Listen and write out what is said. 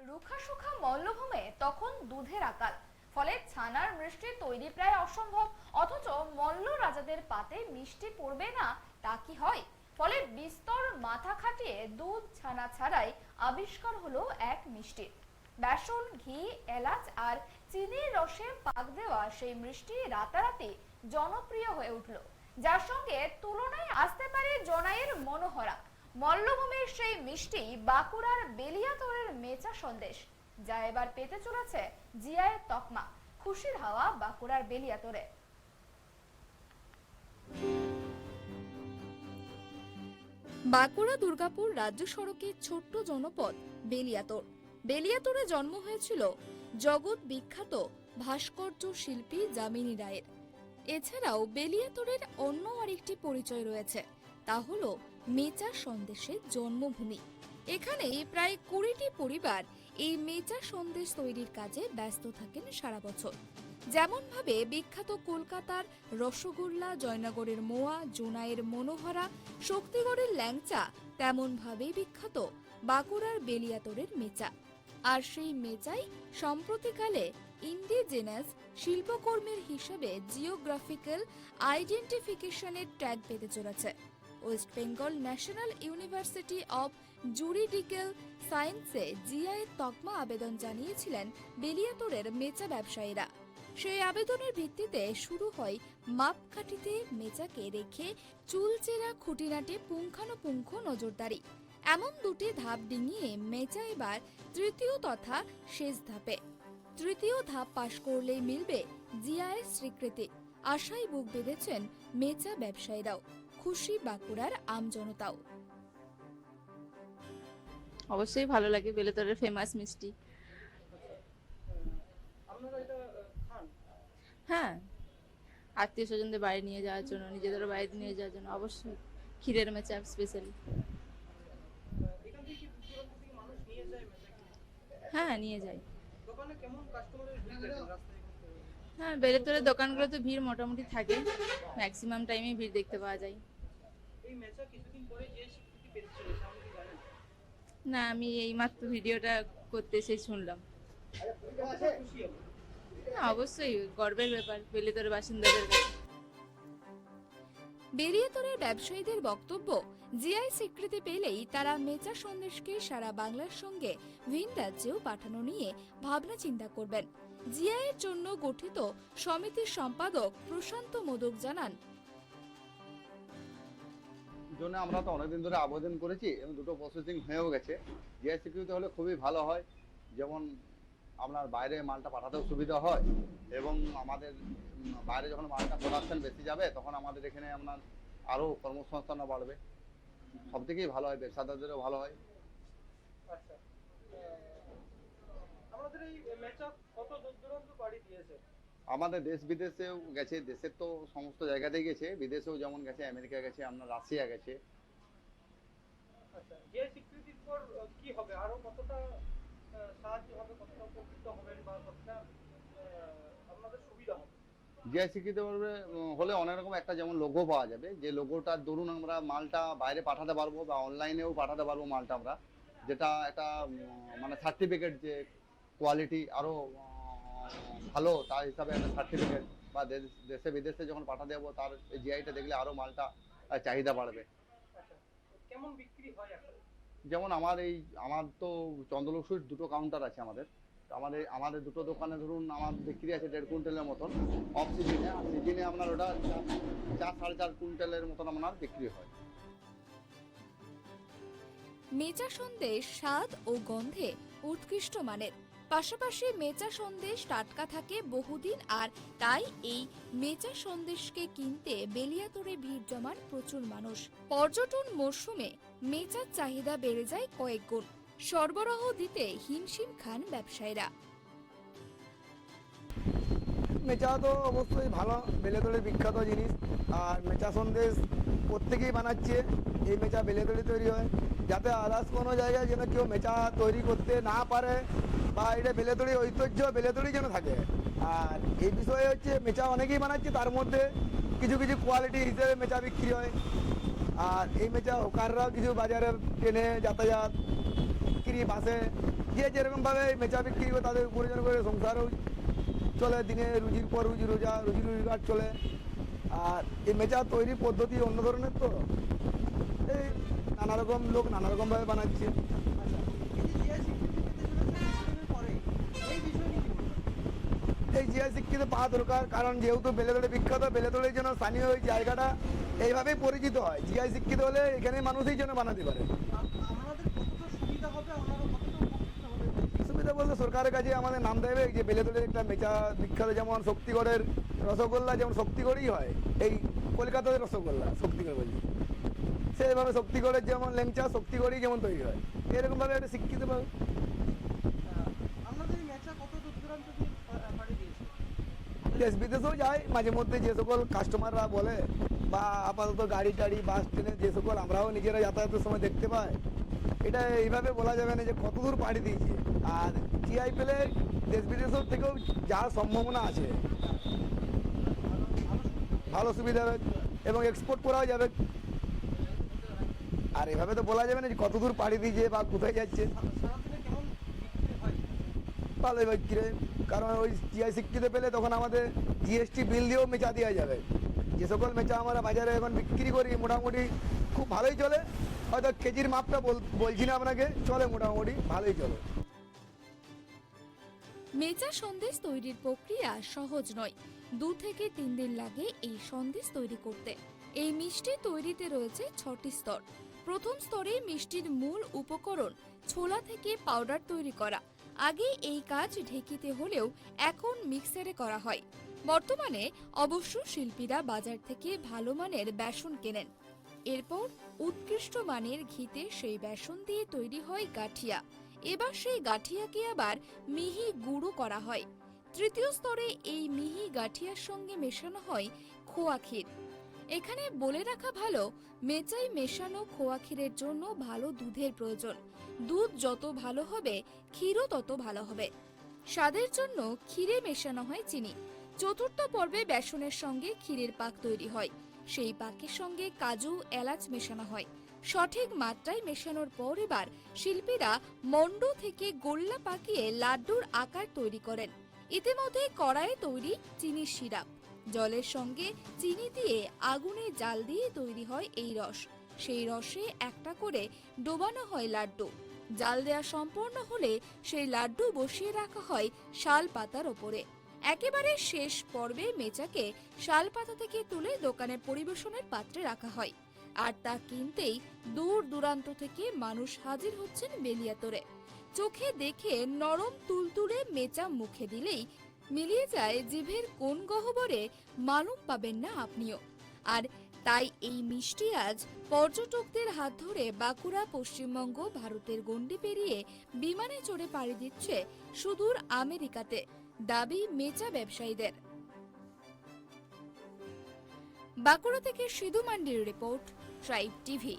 রুখা সুখা মল্লভূমে তখন দুধের আকাল, ফলে ছানার মিষ্টি তৈরি প্রায় অসম্ভব। অথচ মল্ল রাজাদের পাতে মিষ্টি পড়বে না তা কি হয়? ফলে বিস্তর মাথা খাটিয়ে দুধ ছানা ছাড়াই আবিষ্কার হলো এক মিষ্টি। বেসন, ঘি, এলাচ আর চিনির রসে পাক দেওয়া সেই মিষ্টি রাতারাতি জনপ্রিয় হয়ে উঠল, যার সঙ্গে তুলনায় আসতে পারে জনাইয়ের মনোহরা। মল্লভূমির সেই মিষ্টি বাঁকুড়ার বেলিয়াতোড়ের মেচা সন্দেশ, যা এবার পেতে চলেছে জিআই তকমা। খুশির হাওয়া বাঁকুড়ার বেলিয়াতোড়ে। বাঁকুড়া দুর্গাপুর রাজ্য সড়কের ছোট্ট জনপদ বেলিয়াতোড়। বেলিয়াতোড়ে জন্ম হয়েছিল জগৎ বিখ্যাত ভাস্কর্য শিল্পী যামিনী রায়ের। এছাড়াও বেলিয়াতোড়ের অন্য আরেকটি পরিচয় রয়েছে, তা হলো মেচা সন্দেশের জন্মভূমি। এখানে প্রায় 20টি পরিবার এই মেচা সন্দেশ তৈরির কাজে ব্যস্ত থাকেন সারা বছর। যেমন ভাবে বিখ্যাত কলকাতার রসগোল্লা, জয়নগরের মোয়া, জোনাইয়ের মনোহরা, শক্তিগড়ের ল্যাংচা, তেমন ভাবেই বিখ্যাত বাঁকুড়ার বেলিয়াতোড়ের মেচা। আর সেই মেচাই সম্প্রতিকালে ইন্ডিজেনাস শিল্পকর্মের হিসেবে জিওগ্রাফিক্যাল আইডেন্টিফিকেশনের ট্যাগ পেতে চলেছে। West Bengal national university of juridical সায়েন্সে জিআই তকমা আবেদন জানিয়েছিলেন বেলিয়াতোড়ের মেচা ব্যবসায়ীরা। সেই আবেদনের ভিত্তিতে শুরু হয় মাপকাঠিতে মেচাকে রেখে চুলচেরা খুঁটিনাটি পুঙ্খানুপুঙ্খ নজরদারি। এমন দুটি ধাপ ডিঙিয়ে মেচা এবার তৃতীয় তথা শেষ ধাপে। তৃতীয় ধাপ পাশ করলেই মিলবে জিআই স্বীকৃতি। আশায় বুক বেঁধেছেন মেচা ব্যবসায়ীরাও, খুশি বাঁকুড়ার আমজনতাও। অবশ্যই ভালো লাগে, বেলেতরের ফেমাস মিষ্টি। হ্যাঁ, আত্মীয় স্বজনদের বাইরে নিয়ে যাওয়ার জন্য, নিজেদেরও বাইরে নিয়ে যাওয়ার জন্য অবশ্যই ক্ষীরের মেচা স্পেশালি। হ্যাঁ, নিয়ে যাই। হ্যাঁ, বেলেতরের দোকানগুলো তো ভিড় মোটামুটি থাকে, ম্যাক্সিমাম টাইমে ভিড় দেখতে পাওয়া যায়। না, আমি এইমাত্র ভিডিওটা করতে এসে শুনলাম। অবশ্যই গর্বের ব্যাপার বেলিয়াতোড়ের বাসিন্দাদের কাছে। বেলিয়াতোড়ের ব্যবসায়ীদের বক্তব্য, জিআই স্বীকৃতি পেলেই তারা মেচা সন্দেশকে সারা বাংলার সঙ্গে ভিন রাজ্যেও পাঠানো নিয়ে ভাবনা চিন্তা করবেন। জিআই এর জন্য গঠিত সমিতির সম্পাদক প্রশান্ত মোদক জানান, জন্য আমরা তো অনেকদিন ধরে আবেদন করেছি এবং দুটো প্রসেসিং হয়েও গেছে। জিআই স্বীকৃতি হলে খুবই ভালো হয়, যেমন আপনার বাইরে মালটা পাঠাতেও সুবিধা হয় এবং আমাদের বাইরে যখন মালটা প্রোডাকশন বেশি যাবে তখন আমাদের এখানে আপনার আরও কর্মসংস্থানও বাড়বে, সব থেকেই ভালো হয়, ব্যবসাদারদেরও ভালো হয়। আমাদের দেশ বিদেশেও গেছে, দেশের তো সমস্ত জায়গাতেই গেছে, বিদেশেও যেমন গেছে, আমেরিকা গেছে, আপনার রাশিয়া গেছে। জিআই স্বীকৃতি হলে অনেক রকম একটা যেমন লোগো পাওয়া যাবে, যে লোগোটার দরুন আমরা মালটা বাইরে পাঠাতে পারবো বা অনলাইনেও পাঠাতে পারবো মালটা আমরা, যেটা একটা মানে সার্টিফিকেট যে কোয়ালিটি আরো ভালো, তার হিসাবে একটা সার্টিফিকেট বা দেশে বিদেশে যখন পাঠাতে যাবো তার জিআইটা দেখলে আরো মালটা চাহিদা বাড়বে। যেমন আমার তো চন্দ্রলোক সুইট দুটো কাউন্টার আছে আমাদের দুটো দোকানে ধরুন আমার বিক্রি আছে 1.5 কুইন্টালের মতন অফ সিজনে, আর সিজনে আপনার ওটা 4-4.5 কুইন্টালের মতন আপনার বিক্রি হয়। মেচা সন্দেশ স্বাদ ও গন্ধে উৎকৃষ্ট মানের, পাশাপাশি মেচা সন্দেশ টাটকা থাকে বহুদিন, আর তাই এই মেচা সন্দেশকে কিনতে বেলিয়াতোড়ে ভিড় জমান প্রচুর মানুষ। পর্যটন মরশুমে মেচার চাহিদা বেড়ে যায় কয়েক গুণ, সরবরাহ দিতে হিমশিম খান ব্যবসায়ীরা। মেচা তো অবশ্যই ভালো, বেলিয়াতোড়ের বিখ্যাত জিনিস, আর মেচা সন্দেশ প্রত্যেকেই বানাচ্ছে। এই মেচা বেলিয়াতোড়ে তৈরি হয়, যাতে আদার্স কোনো জায়গায় যেন কেউ মেচা তৈরি করতে না পারে, বা এটা বেলিয়াতোড়ের ঐতিহ্য বেলিয়াতোড়েই যেন থাকে। আর এই বিষয়ে হচ্ছে মেচা অনেকেই বানাচ্ছে, তার মধ্যে কিছু কিছু কোয়ালিটি হিসেবে মেচা বিক্রি হয়। আর এই মেচা হোকাররাও কিছু বাজারে কেনে যাতায়াত বিক্রি, বাসে যে যেরকম ভাবে মেচা বিক্রি করে তাদের উপার্জন করে সংসারও চলে, দিনে রুজির পর রুজি, রুজি রোজগার চলে। আর এই মেচা তৈরির পদ্ধতি অন্য ধরনের, তো এই নানা রকম লোক নানা রকম ভাবে বানাচ্ছে। এই জিআই স্বীকৃতি পাওয়া দরকার, কারণ যেহেতু বেলেতলে বিখ্যাত, বেলেতলের জন্য স্থানীয় ওই জায়গাটা এইভাবেই পরিচিত হয়। জিআই স্বীকৃত হলে এখানে মানুষই জন্য বানাতে পারে। সুবিধা বলতে সরকারের কাছে আমাদের নাম দেবে যে বেলেতলের একটা মেচা বিখ্যাত, যেমন শক্তিগড়ের রসগোল্লা যেমন শক্তিগড়ই হয়, এই কলকাতার রসগোল্লা শক্তিগড় বলছি, সেইভাবে শক্তিগড়ের যেমন ল্যাংচা শক্তিগড়ই যেমন তৈরি হয়, এরকমভাবে একটা স্বীকৃতি পাবে। দেশ বিদেশেও যায় মাঝে মধ্যে, যে সকল কাস্টমাররা বলে, বা আপাতত গাড়ি টাড়ি বাস ট্রেনে যে সকল আমরাও নিজেরা যাতায়াতের সময় দেখতে পাই। এটা এইভাবে বলা যাবে না যে কত দূর পাড়ি দিয়েছে। আর জিআই পেলে দেশ বিদেশের থেকেও যাওয়ার সম্ভাবনা আছে, ভালো সুবিধা হবে এবং এক্সপোর্ট করাও যাবে। আর এভাবে তো বলা যাবে না যে কত দূর পাড়ি দিয়েছে বা কোথায় যাচ্ছে। ভালোই বিক্রি, কারণ ওই জিআই স্বীকৃতি পেলে তখন আমাদের জিএসটি বিল দিয়েও মেচা দেওয়া যাবে। যে সকল মেচা আমরা বাজারে এখন বিক্রি করি মোটামুটি খুব ভালোই চলে, হয়তো কেজির মাপটা বলছি না আপনাকে, চলে মোটামুটি ভালোই চলে। মেচা সন্দেশ তৈরির প্রক্রিয়া সহজ নয়। 2 থেকে 3 দিন লাগে এই সন্দেশ তৈরি করতে। এই মিষ্টি তৈরিতে রয়েছে 6টি স্তর। প্রথম স্তরে মিষ্টির মূল উপকরণ ছোলা থেকে পাউডার তৈরি করা। আগে এই কাজ ঢেকিতে হলেও এখন মিক্সারে করা হয়। বর্তমানে অবশ্য শিল্পীরা বাজার থেকে ভালো মানের বেসন কেনেন। এরপর উৎকৃষ্ট মানের ঘিতে সেই বেসন দিয়ে তৈরি হয় গাঠিয়া। এবার সেই গাঠিয়াকে আবার মিহি গুঁড়ো করা হয়। তৃতীয় স্তরে এই মিহি গাঠিয়ার সঙ্গে মেশানো হয় খোয়া ক্ষীর। এখানে বলে রাখা ভালো, মেচাই মেশানো খোয়া ক্ষীরের জন্য ভালো দুধের প্রয়োজন। দুধ যত ভালো হবে ক্ষীরও তত ভালো হবে। স্বাদের জন্য ক্ষীরে মেশানো হয় চিনি। চতুর্থ পর্বে বেসনের সঙ্গে ক্ষীরের পাক তৈরি হয়। সেই পাকের সঙ্গে কাজু, এলাচ মেশানো হয়। সঠিক মাত্রায় মেশানোর পর এবার শিল্পীরা মন্ড থেকে গোল্লা পাকিয়ে লাড্ডুর আকার তৈরি করেন। ইতিমধ্যে কড়াইয়ে তৈরি চিনির সিরাপ। জলের সঙ্গে চিনি দিয়ে আগুনে জাল দিয়ে তৈরি হয় এই রস। সেই রসে একটা করে ডোবানো হয় লাড্ডু। জাল দেয়া সম্পূর্ণ হলে সেই লাড্ডু বসিয়ে রাখা হয় শাল পাতার ওপরে। একেবারে শেষ পর্বে মেচাকে শাল পাতা থেকে তুলে দোকানে পরিবেশনের পাত্রে রাখা হয়। আর তা কিনতেই দূর দূরান্ত থেকে মানুষ হাজির হচ্ছেন বেলিয়াতোড়ে। চোখে দেখে নরম তুলতুলে মেচা মুখে দিলেই মিলিয়ে যায় জিভের কোন গহ্বরে, মালুম পাবেন না আপনিও। আর তাই এই মিষ্টি আজ পর্যটকদের হাত ধরে বাঁকুড়া, পশ্চিমবঙ্গ, ভারতের গণ্ডি পেরিয়ে বিমানে চড়ে পাড়ি দিচ্ছে সুদূর আমেরিকাতে, দাবি মেচা ব্যবসায়ীদের। বাঁকুড়া থেকে সিধু মান্ডির রিপোর্ট, ট্রাইব টিভি।